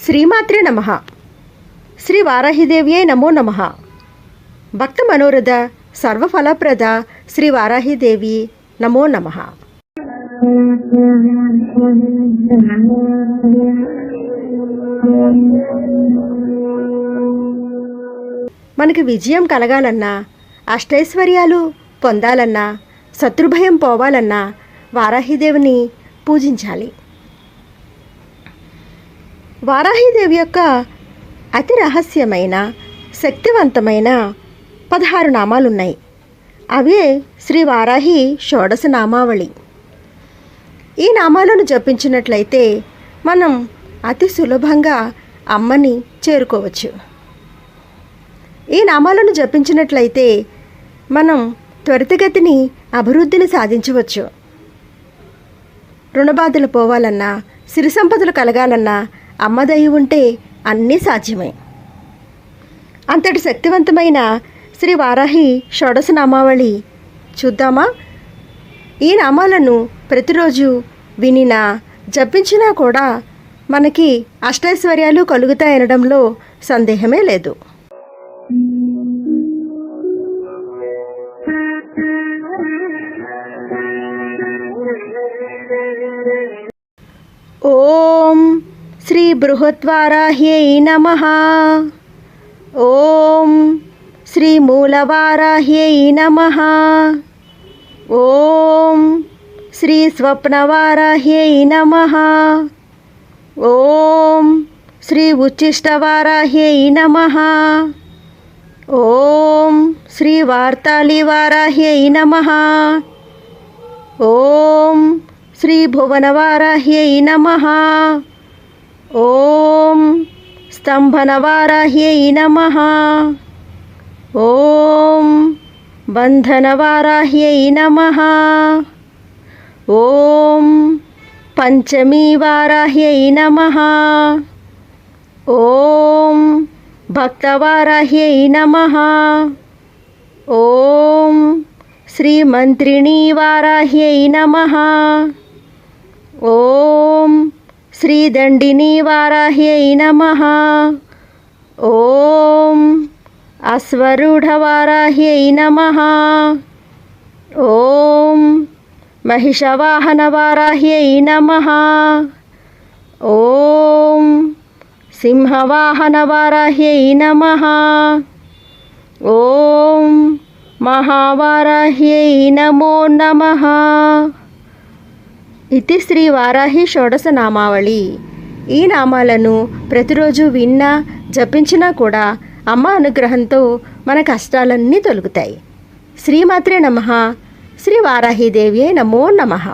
శ్రీమాత్రే నమః. శ్రీ వారాహిదేవ్యై నమో నమః. భక్త మనోరథ సర్వఫలప్రద శ్రీ వారాహిదేవి నమో నమః. మనకి విజయం కలగాలన్నా, అష్టైశ్వర్యాలు పొందాలన్నా, శత్రుభయం పోవాలన్నా వారాహిదేవిని పూజించాలి. వారాహిదేవి యొక్క అతి రహస్యమైన శక్తివంతమైన 16 నామాలున్నాయి. అవే శ్రీ వారాహి షోడశ నామావళి. ఈ నామాలను జపించినట్లయితే మనం అతి సులభంగా అమ్మని చేరుకోవచ్చు. ఈ నామాలను జపించినట్లయితే మనం త్వరితగతిని అభివృద్ధిని సాధించవచ్చు. రుణబాధలు పోవాలన్నా, సిరి సంపదలు కలగాలన్నా అమ్మ దయ ఉంటే అన్నీ సాధ్యమే. అంతటి శక్తివంతమైన శ్రీ వారాహి షోడశ నామావళి చూద్దామా? ఈ నామాలను ప్రతిరోజు వినినా జపించినా కూడా మనకి అష్టైశ్వర్యాలు కలుగుతాయనడంలో సందేహమే లేదు. ఓం శ్రీ బృహద్వారాహ్యై నమః. ఓం శ్రీ మూలవారాహ్యై నమః. ఓం శ్రీ స్వప్నవారాహ్యై నమః. ఓం శ్రీ ఉచ్ఛిష్టవారాహ్యై నమః. ఓం శ్రీ వార్తాళివారాహ్యై నమః. ఓం శ్రీ భువనవారాహ్యై నమః. ఓం స్తంభనవారాహ్యై నమః. ఓం బంధనవారాహ్యై నమః. ఓం పంచమీవారాహ్యై నమః. ఓం భక్తవారాహ్యై నమః. ఓం శ్రీమంత్రిణీవారాహ్యై నమః. ఓం శ్రీదండినీవారాహ్యై నమః. ఓం అశ్వరూఢవారాహ్యై నమః. ఓం మహిషవాహనవారాహ్యై నమః. ఓం సింహవాహనవారాహ్యై నమః. ఓం మహావారాహ్యై నమో నమః. ఇది శ్రీ వారాహి షోడశ నామావళి. ఈ నామాలను ప్రతిరోజు విన్నా జపించినా కూడా అమ్మ అనుగ్రహంతో మన కష్టాలన్నీ తొలగుతాయి. శ్రీమాత్రే నమః. శ్రీ వారాహిదేవ్యై నమో నమః.